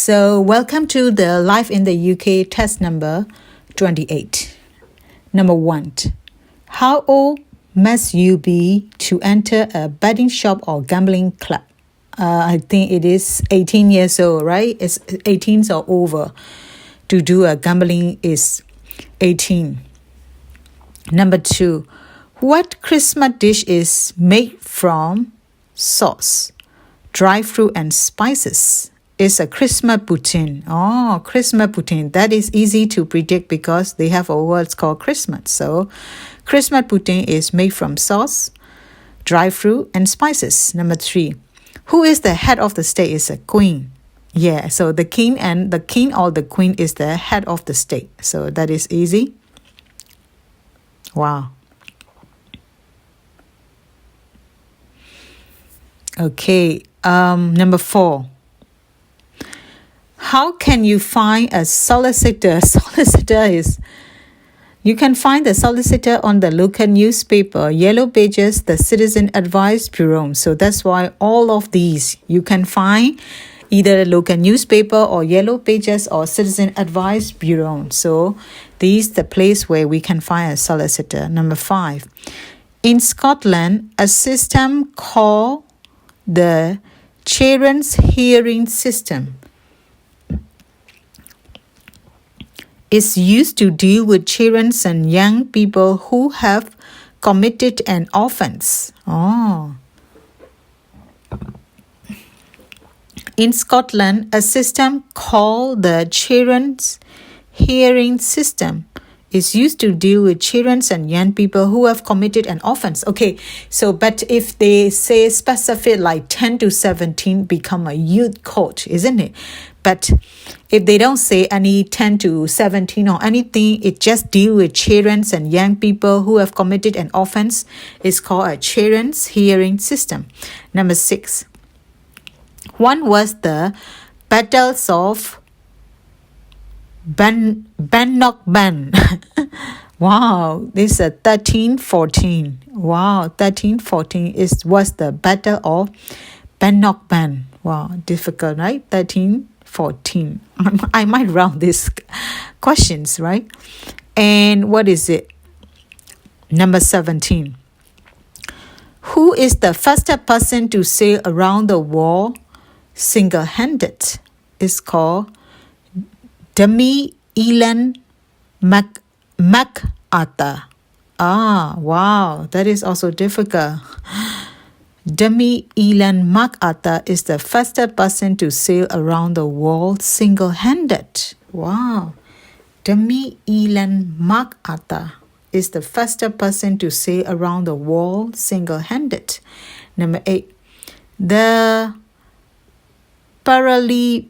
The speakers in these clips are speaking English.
So, welcome to the Life in the UK test number 28. Number 1. How old must you be to enter a betting shop or gambling club? I think it is 18 years old, right? It's 18 or over. To do a gambling is 18. Number 2. What Christmas dish is made from sauce, dry fruit, and spices? It's a Christmas pudding. Oh, Christmas pudding. That is easy to predict because they have a word called Christmas. So, Christmas pudding is made from sauce, dry fruit, and spices. Number 3. Who is the head of the state? Is a queen. Yeah, so the king or the queen is the head of the state. So that is easy. Wow. Okay, number 4. How can you find a solicitor? You can find the solicitor on the local newspaper, Yellow Pages, the Citizen Advice Bureau. So that's why all of these you can find either the local newspaper or Yellow Pages or Citizen Advice Bureau. So these the place where we can find a solicitor. Number 5. In Scotland, a system called the Children's Hearing System is used to deal with children and young people who have committed an offense. In Scotland, a system called the Children's Hearing System is used to deal with children and young people who have committed an offense. Okay, so but if they say specific like 10 to 17 become a youth court, isn't it? But if they don't say any 10 to 17 or anything, it just deal with children and young people who have committed an offense. It's called a Children's Hearing System. Number 6. One was the battles of Bannockburn. Wow, this is a 1314. Wow, 1314 was the battle of Bannockburn. Wow, difficult, right? 1314. I might round these questions, right? And what is it? Number 17. Who is the fastest person to sail around the world single-handed? It's called Elon MacArthur. Wow, that is also difficult. Elon MacArthur is the fastest person to sail around the world single-handed. Wow. Elon MacArthur is the fastest person to sail around the world single-handed. Number 8. The Paralympic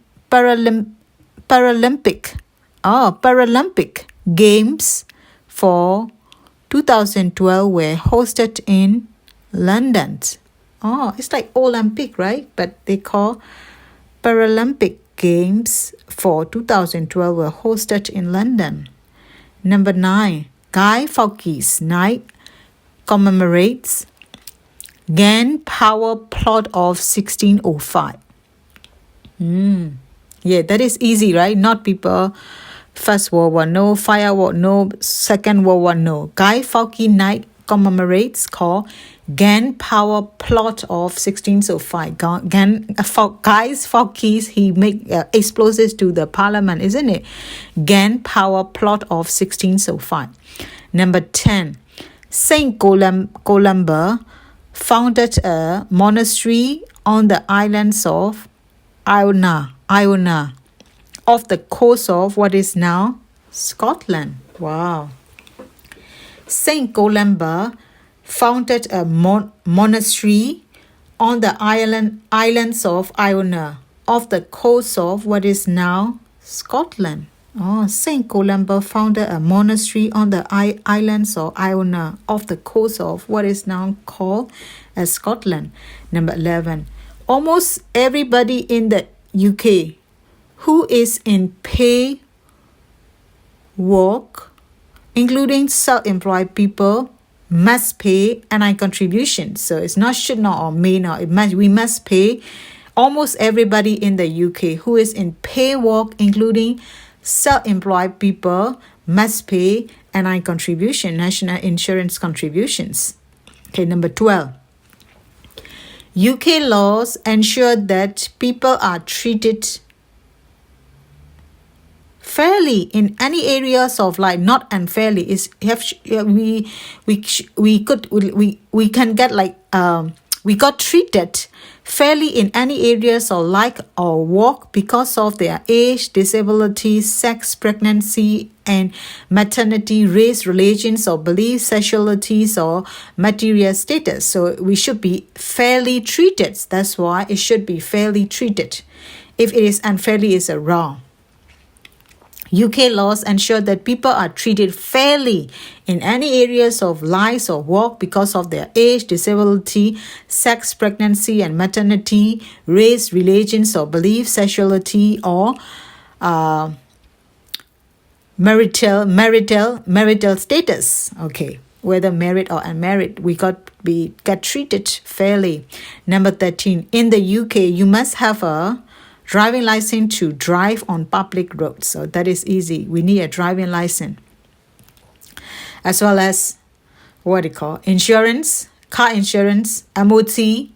Games for 2012 were hosted in London. It's like Olympic, right? But they call Paralympic Games for 2012 were hosted in London. Number 9. Guy Fawkes Night commemorates Gun Power Plot of 1605. Yeah, that is easy, right? Not people First World War, no. Fire War, no. Second World War, no. Guy Fawkes Night commemorates called Gun Power Plot of 1605. Guy Fawkes, he make explosives to the parliament, isn't it? Gun Power Plot of 1605. Number 10. Saint Columba founded a monastery on the islands of Iona, off the coast of what is now Scotland. Wow. Saint Columba founded a monastery on the islands of Iona, off the coast of what is now Scotland. Saint Columba founded a monastery on the islands of Iona, off the coast of what is now called as Scotland. Number 11. Almost everybody in the UK who is in pay work, including self-employed people, must pay NI contribution. So it's not should not or may not. We must pay almost everybody in the UK who is in pay work, including self-employed people, must pay NI contribution, national insurance contributions. Okay, number 12. UK laws ensure that people are treated fairly in any areas of life, not unfairly. We can get like we got treated fairly in any areas of life or work because of their age, disability, sex, pregnancy, and maternity, race, religions, or beliefs, sexualities, or material status. So we should be fairly treated. That's why it should be fairly treated. If it is unfairly, it's a wrong. UK laws ensure that people are treated fairly in any areas of life or work because of their age, disability, sex, pregnancy, and maternity, race, religions, or beliefs, sexuality, or marital status. Okay, whether married or unmarried, we get treated fairly. Number 13. In the UK, you must have a driving license to drive on public roads. So that is easy. We need a driving license. As well as insurance, car insurance, MOT,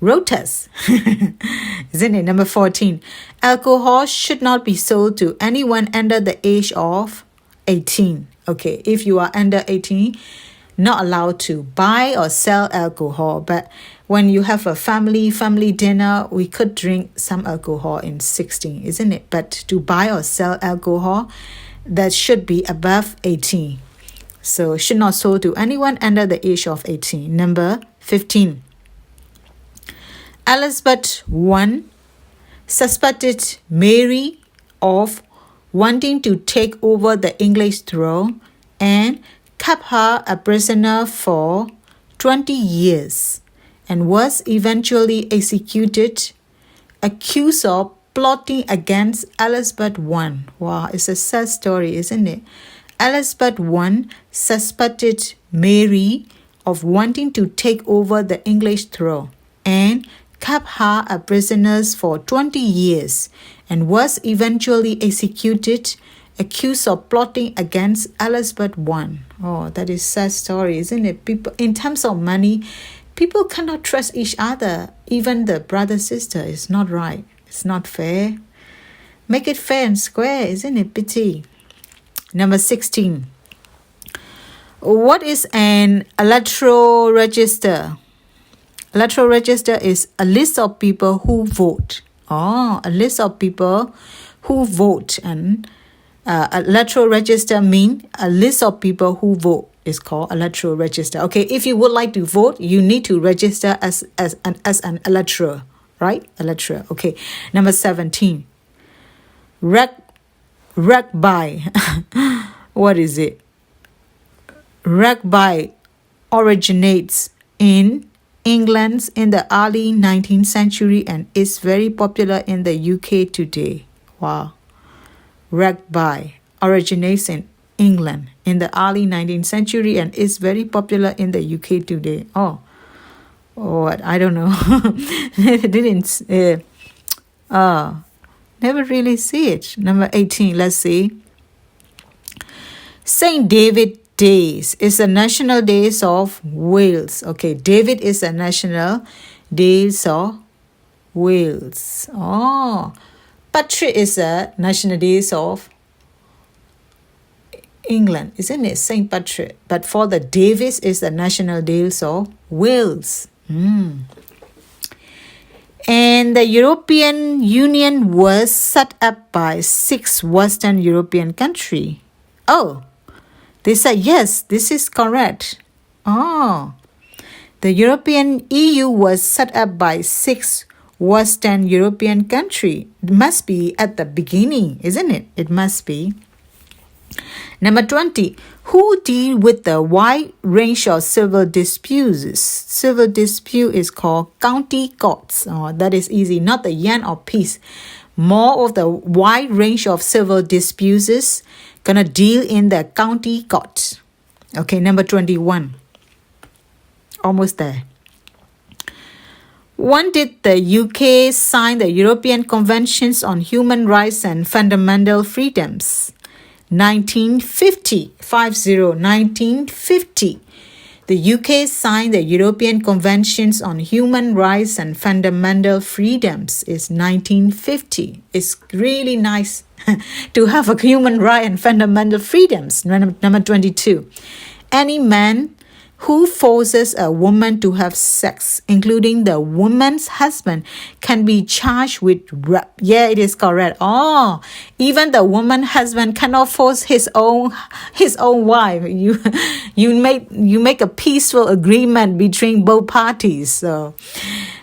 road test. Isn't it? Number 14. Alcohol should not be sold to anyone under the age of 18. Okay, if you are under 18, not allowed to buy or sell alcohol. But when you have a family dinner, we could drink some alcohol in 16, isn't it? But to buy or sell alcohol, that should be above 18. So should not sold to anyone under the age of 18. Number 15. Elizabeth I suspected Mary of wanting to take over the English throne and kept her a prisoner for 20 years and was eventually executed, accused of plotting against Elizabeth I. Wow, it's a sad story, isn't it? Elizabeth I suspected Mary of wanting to take over the English throne and kept her a prisoner for 20 years and was eventually executed, accused of plotting against Elizabeth I. Oh, that is a sad story, isn't it? People, in terms of money, people cannot trust each other. Even the brother-sister is not right. It's not fair. Make it fair and square, isn't it? Pity. Number 16. What is an electoral register? Electoral register is a list of people who vote. Oh, a list of people who vote. And electoral register means a list of people who vote. Is called electoral register. Okay, if you would like to vote, you need to register as an electoral, right? Electoral. Okay. Number 17. Rugby. What is it? Rugby originates in England in the early 19th century and is very popular in the UK today. Wow. Rugby originates in England in the early 19th century and is very popular in the UK today. Oh, what? I don't know. Never really see it. Number 18, let's see. Saint David Days is a national days of Wales. Okay, David is a national days of Wales. Oh, Patrick is a national days of England, isn't it? Saint Patrick. But for the Davis is the national days of Wales. And the European Union was set up by 6 Western European countries. Oh, they said yes, this is correct. Oh, the European EU was set up by 6 Western European countries. It must be at the beginning, isn't it? It must be. Number 20. Who deal with the wide range of civil disputes? Civil dispute is called county courts. Oh, that is easy. Not the yen or peace. More of the wide range of civil disputes gonna deal in the county court. Okay, number 21. Almost there. When did the UK sign the European Conventions on Human Rights and Fundamental Freedoms? 1950. 1950. The UK signed the European Conventions on Human Rights and Fundamental Freedoms is 1950. It's really nice to have a human right and fundamental freedoms. Number 22. Any man who forces a woman to have sex, including the woman's husband, can be charged with rape. Yeah, it is correct. Oh, even the woman's husband cannot force his own wife. You make a peaceful agreement between both parties. So,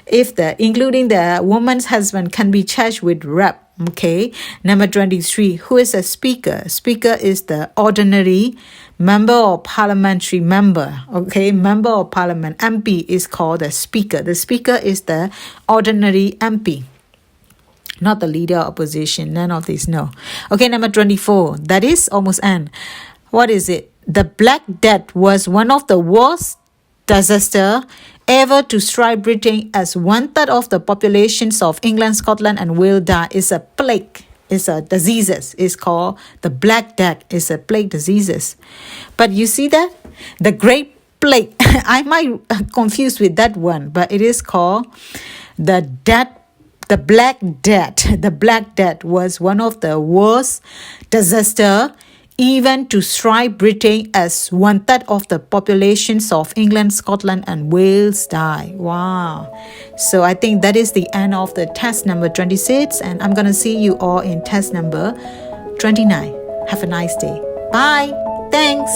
including the woman's husband can be charged with rape. Okay, number 23. Who is a speaker? Speaker is the ordinary member or parliamentary member. Okay, member of parliament. MP is called the speaker. The speaker is the ordinary MP, not the leader of opposition. None of these, no. Okay, number 24. That is almost end. What is it? The Black Death was one of the worst disaster ever to strike Britain, as 1/3 of the populations of England, Scotland, and Wales died. It's a plague. It's a diseases. It's called the Black Death. It's a plague diseases. But you see that? The Great Plague. I might confuse with that one, but it is called the Black Death. The Black Death was one of the worst disaster even to strike Britain, as 1/3 of the populations of England, Scotland, and Wales die. Wow. So I think that is the end of the test number 26, and I'm going to see you all in test number 29. Have a nice day. Bye. Thanks.